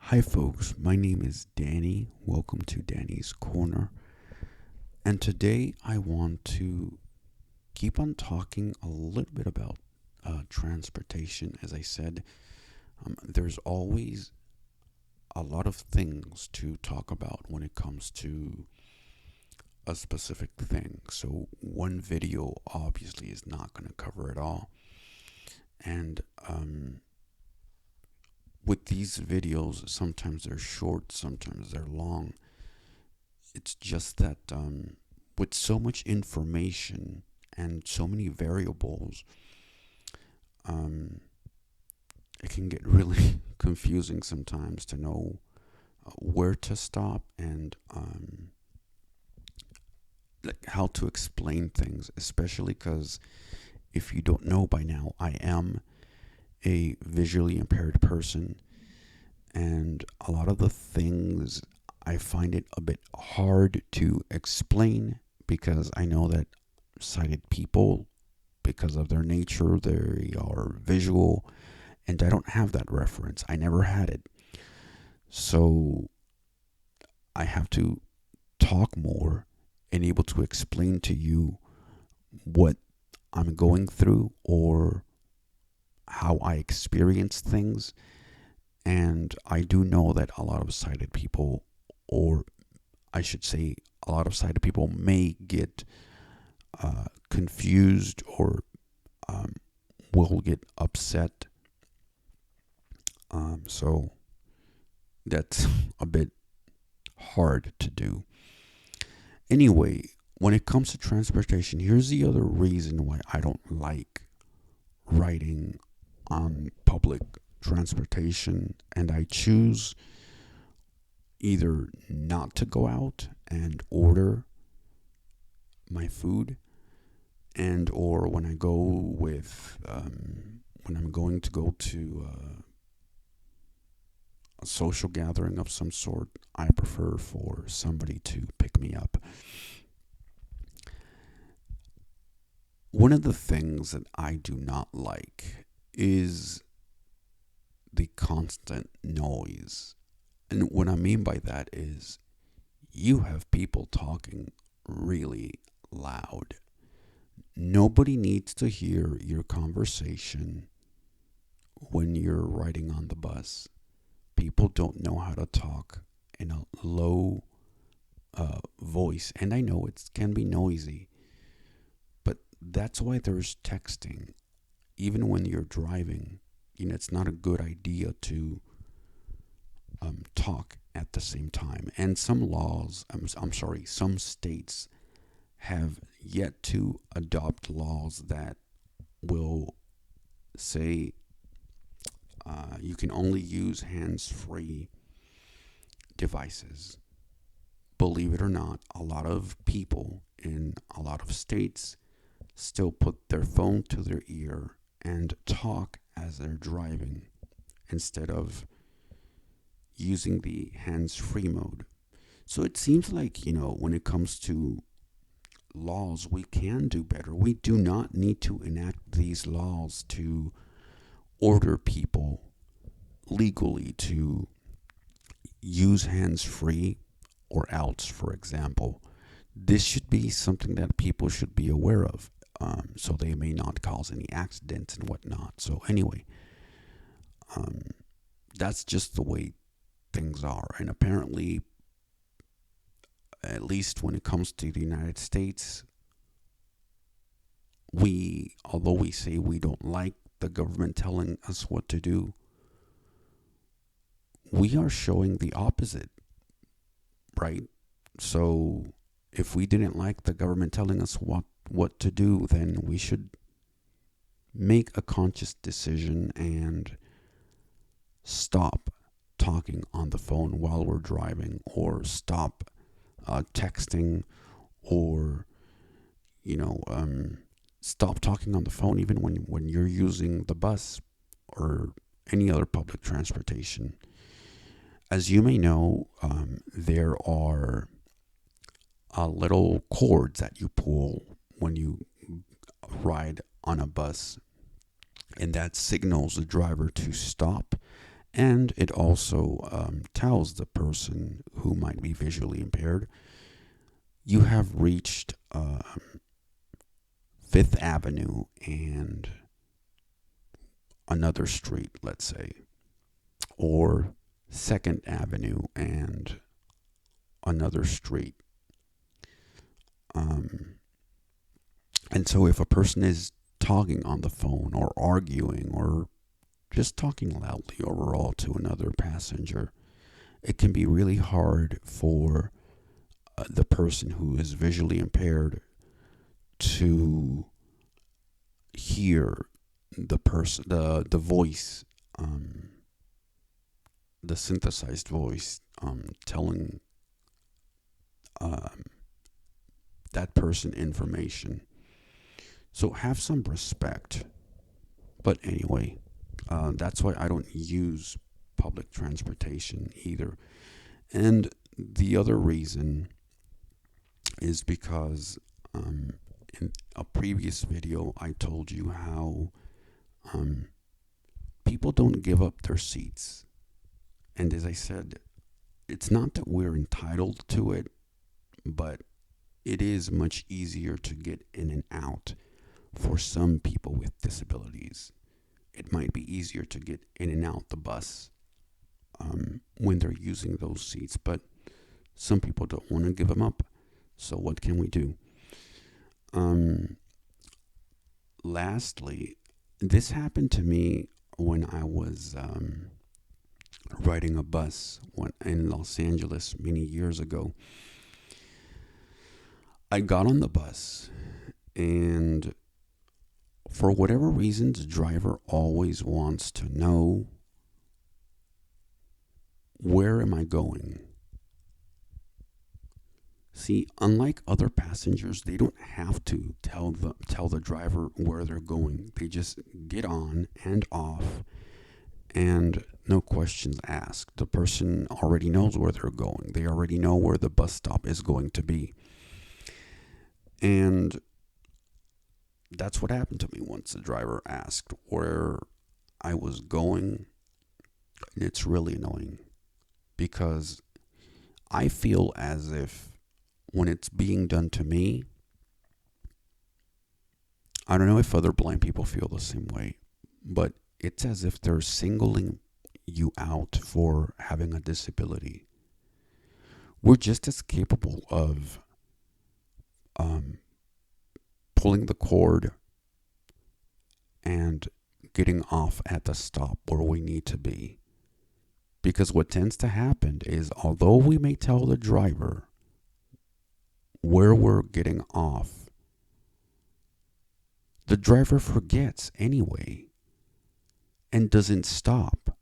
Hi, folks. My name is Danny. Welcome to Danny's Corner. And today I want to keep on talking a little bit about transportation. As I said, there's always a lot of things to talk about when it comes to a specific thing. So, one video obviously is not going to cover it all. And with these videos, sometimes they're short, sometimes they're long. It's just that with so much information and so many variables, um, it can get really confusing sometimes to know where to stop and like how to explain things, especially because if you don't know by now, I am a visually impaired person, and a lot of the things I find it a bit hard to explain because I know that sighted people, because of their nature, they are visual, and I don't have that reference. I never had it. So I have to talk more and able to explain to you what I'm going through or how I experience things. And I do know that a lot of sighted people, or I should say, a lot of sighted people may get confused or um, will get upset. So that's a bit hard to do. Anyway, when it comes to transportation, here's the other reason why I don't like riding on public transportation, and I choose either not to go out and order my food, and or when I go with when I'm going to go to a social gathering of some sort, I prefer for somebody to pick me up. One of the things that I do not like is the constant noise. And what I mean by that is you have people talking really loud. Nobody needs to hear your conversation when you're riding on the bus. People don't know how to talk in a low voice. And I know it can be noisy, but that's why there's texting. Even when you're driving, it's not a good idea to talk at the same time. And some laws, I'm sorry, some states have yet to adopt laws that will say you can only use hands free devices. Believe it or not, a lot of people in a lot of states still put their phone to their ear and talk as they're driving instead of using the hands free mode. So it seems like, when it comes to laws, we can do better. We do not need to enact these laws to order people legally to use hands free or else, for example. This should be something that people should be aware of, so they may not cause any accidents and whatnot. So, anyway, um, that's just the way things are. And apparently, at least when it comes to the United States, although we say we don't like the government telling us what to do, we are showing the opposite, right? So if we didn't like the government telling us what to do, then we should make a conscious decision and stop talking on the phone while we're driving, or stop texting, or you know stop talking on the phone even when you're using the bus or any other public transportation. As you may know, there are little cords that you pull when you ride on a bus, and that signals the driver to stop And it also tells the person who might be visually impaired, you have reached Fifth Avenue and another street, let's say, or Second Avenue and another street. And so if a person is talking on the phone or arguing or just talking loudly overall to another passenger, it can be really hard for the person who is visually impaired to hear the voice, the synthesized voice, telling that person information. So have some respect. But anyway, that's why I don't use public transportation either. And the other reason is because in a previous video I told you how people don't give up their seats. And as I said, it's not that we're entitled to it, but it is much easier to get in and out for some people with disabilities. It might be easier to get in and out the bus when they're using those seats, but some people don't want to give them up. So what can we do? Lastly, this happened to me when I was riding a bus in Los Angeles many years ago. I got on the bus, and for whatever reason, the driver always wants to know, where am I going? See, unlike other passengers, they don't have to tell the driver where they're going. They just get on and off, and no questions asked. The person already knows where they're going. They already know where the bus stop is going to be. And that's what happened to me once the driver asked where I was going. It's really annoying because I feel as if when it's being done to me, I don't know if other blind people feel the same way, but it's as if they're singling you out for having a disability. We're just as capable of pulling the cord and getting off at the stop where we need to be. Because what tends to happen is, although we may tell the driver where we're getting off, the driver forgets anyway and doesn't stop.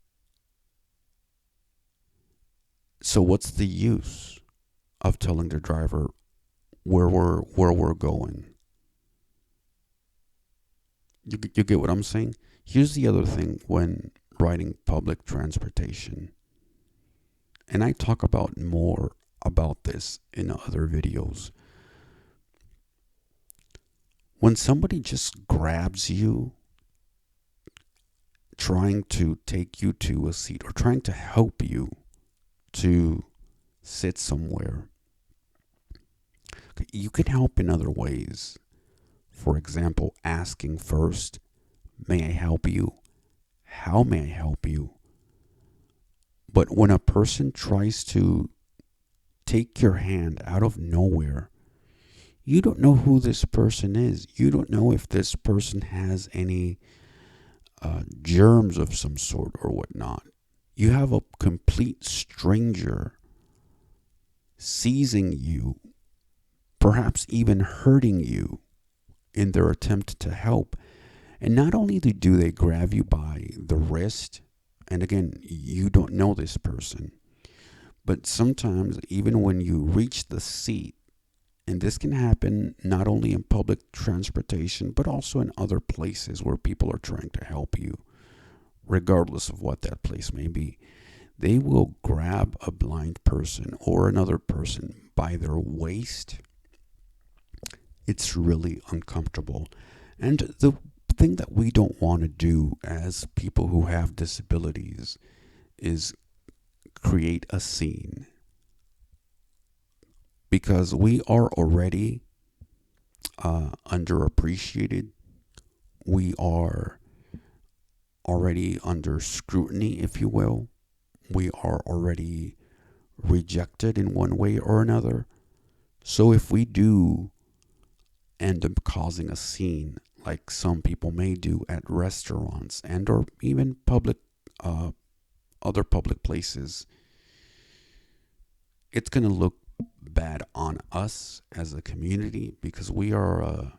So what's the use of telling the driver where we're going? You get what I'm saying? Here's the other thing when riding public transportation, and I talk about more about this in other videos. When somebody just grabs you, trying to take you to a seat or trying to help you to sit somewhere, you can help in other ways. For example, asking first, may I help you? How may I help you? But when a person tries to take your hand out of nowhere, you don't know who this person is. You don't know if this person has any germs of some sort or whatnot. You have a complete stranger seizing you, perhaps even hurting you in their attempt to help. And not only do they grab you by the wrist, and again, you don't know this person, but sometimes even when you reach the seat, and this can happen not only in public transportation, but also in other places where people are trying to help you, regardless of what that place may be, they will grab a blind person or another person by their waist. It's really uncomfortable. And the thing that we don't want to do as people who have disabilities is create a scene, because we are already underappreciated. We are already under scrutiny, if you will. We are already rejected in one way or another. So if we do end up causing a scene, like some people may do at restaurants and or even other public places, it's going to look bad on us as a community, because we are a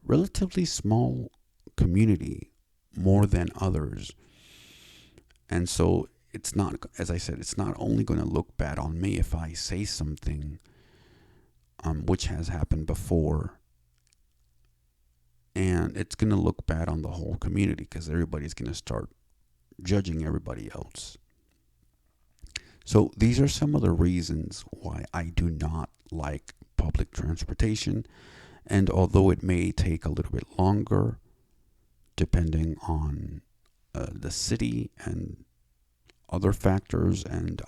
relatively small community, more than others. And so it's not, as I said, it's not only going to look bad on me if I say something, which has happened before, and it's going to look bad on the whole community, because everybody's going to start judging everybody else. So these are some of the reasons why I do not like public transportation. And although it may take a little bit longer, depending on the city and other factors, and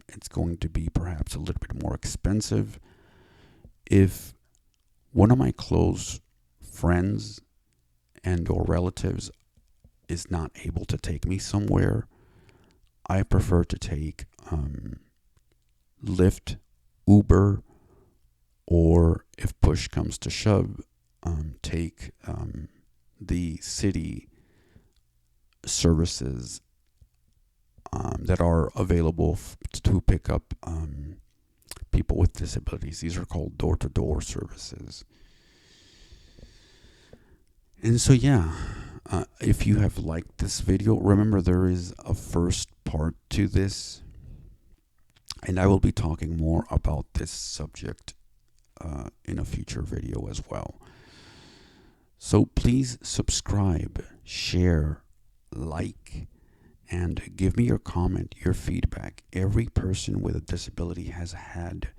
it's going to be perhaps a little bit more expensive. If one of my close friends and or relatives is not able to take me somewhere, I prefer to take Lyft, Uber, or if push comes to shove, take the city services that are available to pick up people with disabilities. These are called door-to-door services. And so, yeah, if you have liked this video, remember there is a first part to this, and I will be talking more about this subject in a future video as well. So please subscribe, share, like, and give me your comment, your feedback. Every person with a disability has had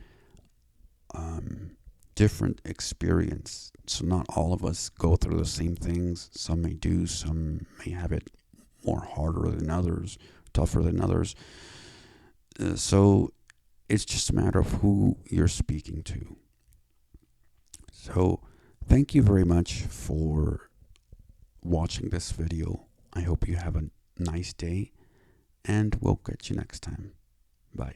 different experience. So not all of us go through the same things. Some may do, some may have it more harder than others, tougher than others. So it's just a matter of who you're speaking to. So thank you very much for watching this video. I hope you have a nice day, and we'll catch you next time. Bye.